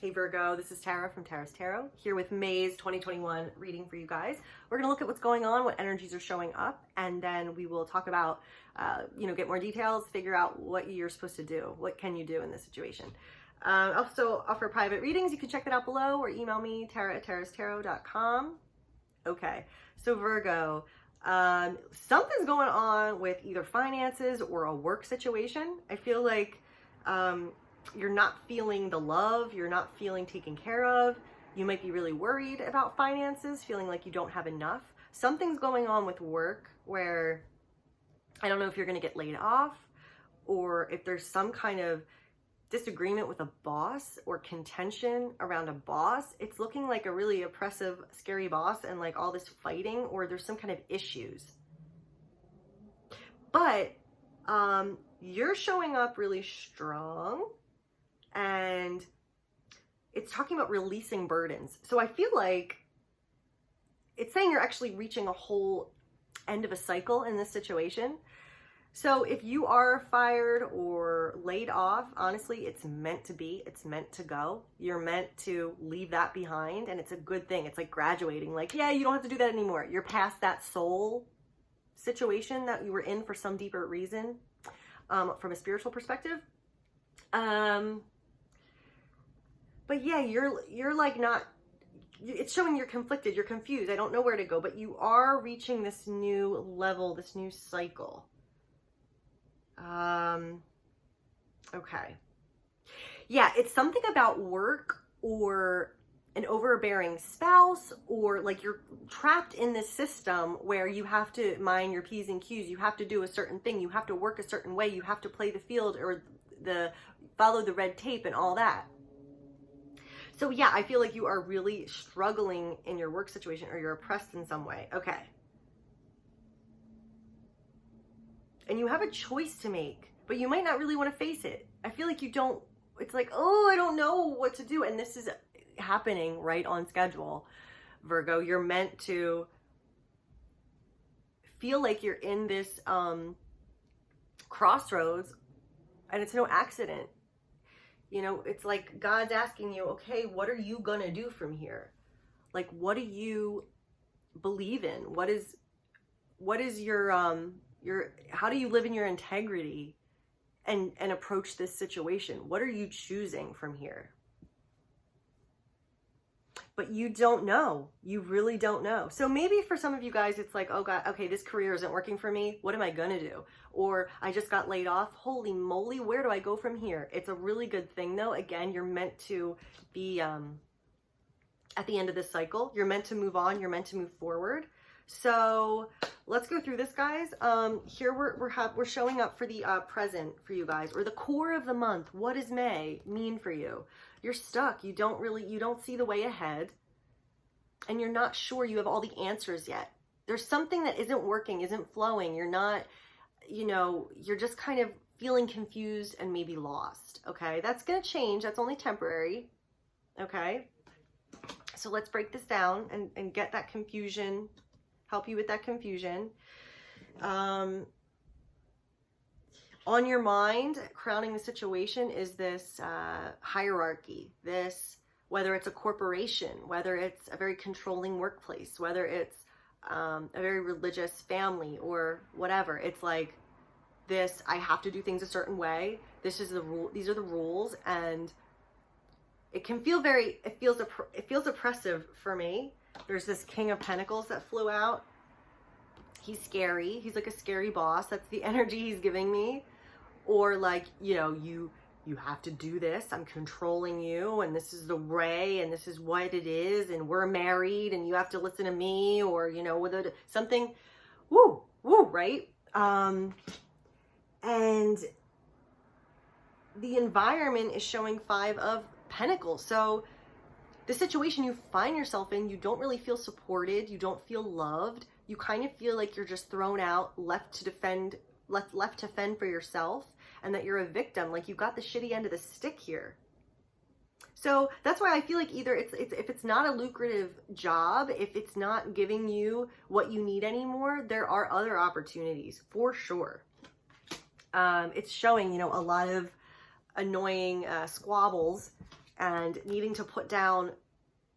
Hey Virgo, this is Tara from Tara's Tarot, here with May's 2021 reading for you guys. We're going to look at what's going on, what energies are showing up, and then we will talk about, get more details, figure out what you're supposed to do. What can you do in this situation? I also offer private readings. You can check that out below or email me, tara@tarastarot.com. Okay, so Virgo, something's going on with either finances or a work situation. I feel like you're not feeling the love, you're not feeling taken care of. You might be really worried about finances, feeling like you don't have enough. Something's going on with work where I don't know if you're going to get laid off or if there's some kind of disagreement with a boss or contention around a boss. It's looking like a really oppressive, scary boss and like all this fighting, or there's some kind of issues. But you're showing up really strong, and it's talking about releasing burdens. So I feel like it's saying you're actually reaching a whole end of a cycle in this situation. So if you are fired or laid off, honestly, it's meant to be. It's meant to go. You're meant to leave that behind, and it's a good thing. It's like graduating. Like, yeah, you don't have to do that anymore. You're past that soul situation that you were in for some deeper reason, from a spiritual perspective. But yeah, you're like not, it's showing you're conflicted, you're confused, I don't know where to go, but you are reaching this new level, this new cycle. Okay. Yeah, it's something about work or an overbearing spouse, or like you're trapped in this system where you have to mind your P's and Q's, you have to do a certain thing, you have to work a certain way, you have to play the field or follow the red tape and all that. So yeah, I feel like you are really struggling in your work situation, or you're oppressed in some way. Okay. And you have a choice to make, but you might not really want to face it. I feel like you don't, it's like, oh, I don't know what to do. And this is happening right on schedule, Virgo. You're meant to feel like you're in this crossroads, and it's no accident. You know, it's like God's asking you, okay, what are you going to do from here? Like, what do you believe in? What is your, how do you live in your integrity and approach this situation? What are you choosing from here? But you don't know. You really don't know. So maybe for some of you guys, it's like, oh God, okay, this career isn't working for me. What am I going to do? Or I just got laid off. Holy moly, where do I go from here? It's a really good thing though. Again, you're meant to be at the end of this cycle. You're meant to move on. You're meant to move forward. So let's go through this, guys. Here we're showing up for the present for you guys, or the core of the month. What does May mean for you? You're stuck. You don't see the way ahead, and you're not sure you have all the answers yet. There's something that isn't working, isn't flowing. You're not, you're just kind of feeling confused and maybe lost. Okay, that's going to change. That's only temporary. Okay, so let's break this down and get that confusion, help you with that confusion. On your mind, crowning the situation is this hierarchy, whether it's a corporation, whether it's a very controlling workplace, whether it's a very religious family or whatever. It's like this, I have to do things a certain way. This is the rule. These are the rules. And it can feel it feels oppressive for me. There's this King of Pentacles that flew out. He's scary. He's like a scary boss. That's the energy he's giving me. Or like, you have to do this. I'm controlling you, and this is the way, and this is what it is, and we're married, and you have to listen to me, or, with something, woo, right? And the environment is showing 5 of Pentacles. So the situation you find yourself in, you don't really feel supported. You don't feel loved. You kind of feel like you're just thrown out, left to fend for yourself, and that you're a victim. Like, you got the shitty end of the stick here. So that's why I feel like either if it's not a lucrative job, if it's not giving you what you need anymore, there are other opportunities for sure. It's showing, a lot of annoying squabbles and needing to put down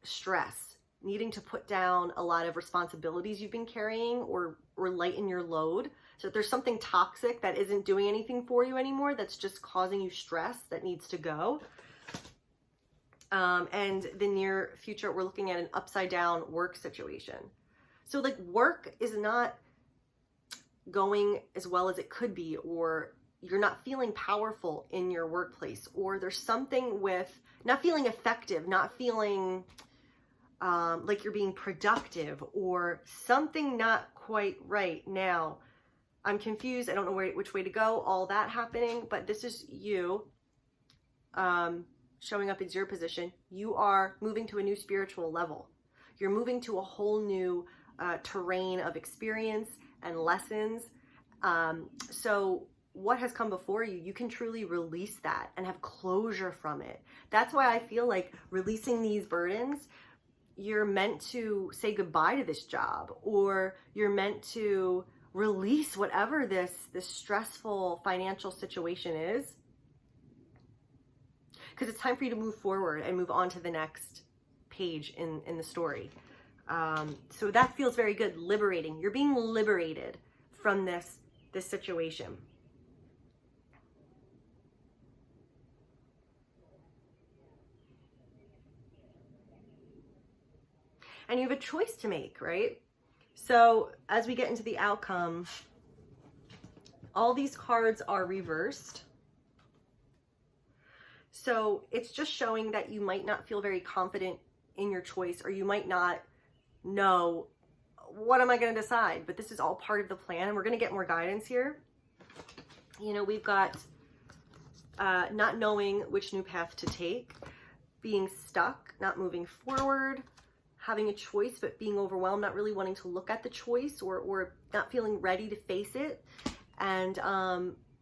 stress, needing to put down a lot of responsibilities you've been carrying, or lighten your load. So if there's something toxic that isn't doing anything for you anymore, that's just causing you stress, that needs to go. And the near future, we're looking at an upside down work situation. So like work is not going as well as it could be, or you're not feeling powerful in your workplace, or there's something with not feeling effective, not feeling like you're being productive, or something not quite right. Now, I'm confused. I don't know which way to go, all that happening, but this is you showing up as your position. You are moving to a new spiritual level. You're moving to a whole new terrain of experience and lessons. So what has come before you, you can truly release that and have closure from it. That's why I feel like releasing these burdens, you're meant to say goodbye to this job, or you're meant to release whatever this stressful financial situation is, because it's time for you to move forward and move on to the next page in the story. So that feels very good, liberating. You're being liberated from this situation. And you have a choice to make, right? So as we get into the outcome, all these cards are reversed. So it's just showing that you might not feel very confident in your choice, or you might not know, what am I going to decide? But this is all part of the plan, and we're going to get more guidance here. You know, we've got not knowing which new path to take, being stuck, not moving forward, having a choice but being overwhelmed, not really wanting to look at the choice, or not feeling ready to face it. And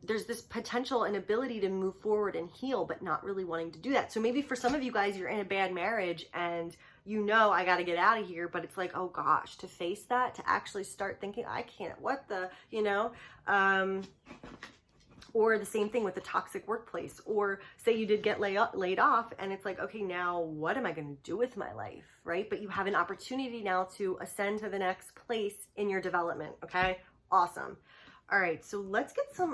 there's this potential and ability to move forward and heal, but not really wanting to do that. So maybe for some of you guys, you're in a bad marriage and you know, I got to get out of here, but it's like, oh gosh, to face that, to actually start thinking, I can't, what the, you know, or the same thing with the toxic workplace, or say you did get laid off, and it's like, okay, now what am I going to do with my life, right? But you have an opportunity now to ascend to the next place in your development, okay? Awesome. All right, so let's get some,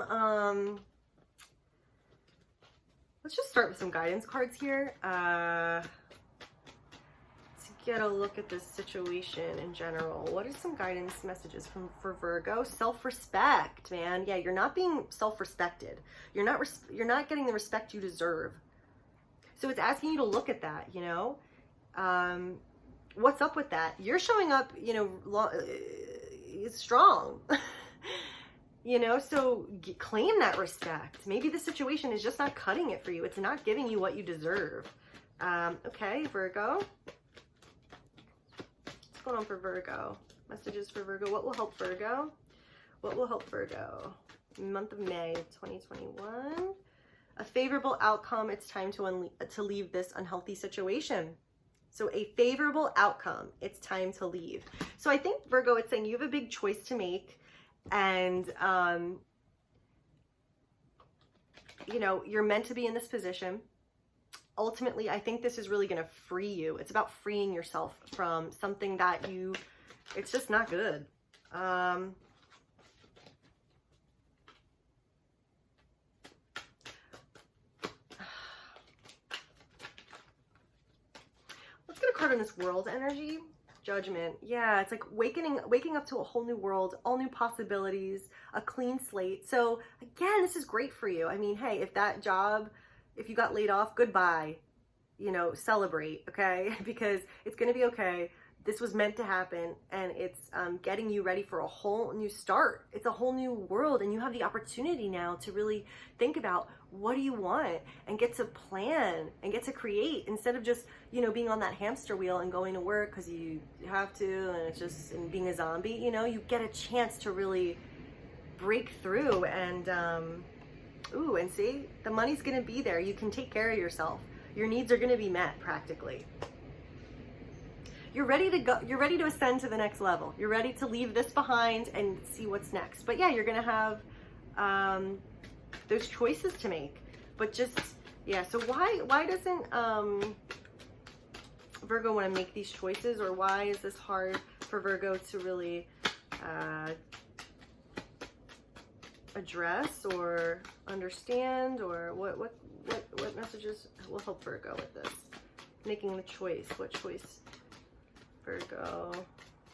let's just start with some guidance cards here. To get a look at this situation in general. What are some guidance messages for Virgo? Self-respect, man. Yeah, you're not being self-respected. You're not getting the respect you deserve. So it's asking you to look at that, you know? What's up with that? You're showing up, you know, strong. You know, so claim that respect. Maybe the situation is just not cutting it for you. It's not giving you what you deserve. Okay, Virgo. What's going on for Virgo? Messages for Virgo. What will help Virgo? What will help Virgo? Month of May 2021. A favorable outcome. It's time to leave this unhealthy situation. So a favorable outcome. It's time to leave. So I think, Virgo, it's saying you have a big choice to make. And, you know, you're meant to be in this position. Ultimately, I think this is really going to free you. It's about freeing yourself from something that it's just not good. Let's get a card on this world energy. Judgment. Yeah, it's like waking up to a whole new world, all new possibilities, a clean slate. So again, this is great for you. I mean, hey, if that job, if you got laid off, goodbye, you know, celebrate, okay? Because it's going to be okay. This was meant to happen, and it's getting you ready for a whole new start. It's a whole new world, and you have the opportunity now to really think about what do you want and get to plan and get to create, instead of just, you know, being on that hamster wheel and going to work because you have to, and it's just, and being a zombie. You know, you get a chance to really break through and ooh, and see, the money's going to be there. You can take care of yourself. Your needs are going to be met practically. You're ready to go. You're ready to ascend to the next level. You're ready to leave this behind and see what's next. But yeah, you're going to have those choices to make. But just Yeah, so why doesn't Virgo want to make these choices, or why is this hard for Virgo to really address or understand, or what messages will help Virgo with this? Making the choice. What choice? Virgo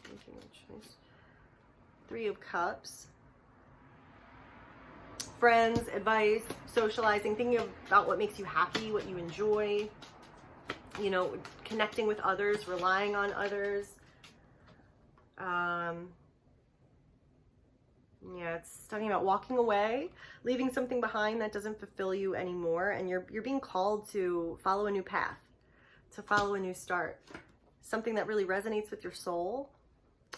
making the choice. 3 of Cups. Friends, advice, socializing, thinking about what makes you happy, what you enjoy, you know, connecting with others, relying on others. Yeah, it's talking about walking away, leaving something behind that doesn't fulfill you anymore, and you're being called to follow a new path, to follow a new start, something that really resonates with your soul,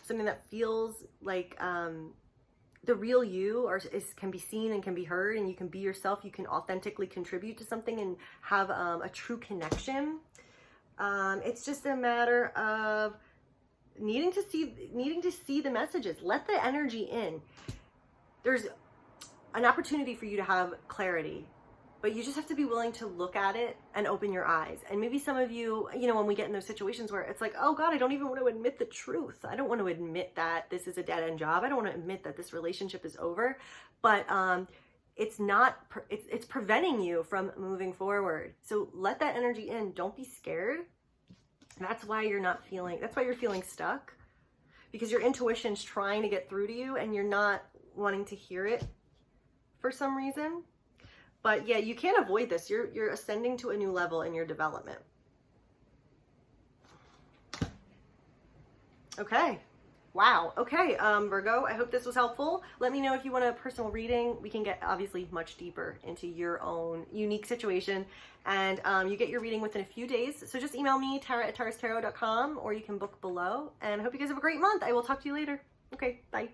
something that feels like the real you can be seen and can be heard, and you can be yourself. You can authentically contribute to something and have a true connection. It's just a matter of needing to see the messages. Let the energy in. There's an opportunity for you to have clarity, but you just have to be willing to look at it and open your eyes. And maybe some of you, you know, when we get in those situations where it's like, oh God, I don't even want to admit the truth. I don't want to admit that this is a dead-end job. I don't want to admit that this relationship is over. But it's preventing you from moving forward. So let that energy in. Don't be scared. That's why you're feeling stuck, because your intuition's trying to get through to you and you're not wanting to hear it for some reason. But yeah, you can't avoid this. You're ascending to a new level in your development. Okay. Wow. Okay, Virgo, I hope this was helpful. Let me know if you want a personal reading. We can get obviously much deeper into your own unique situation, and you get your reading within a few days. So just email me, tara@tarastarot.com, or you can book below. And I hope you guys have a great month. I will talk to you later. Okay, bye.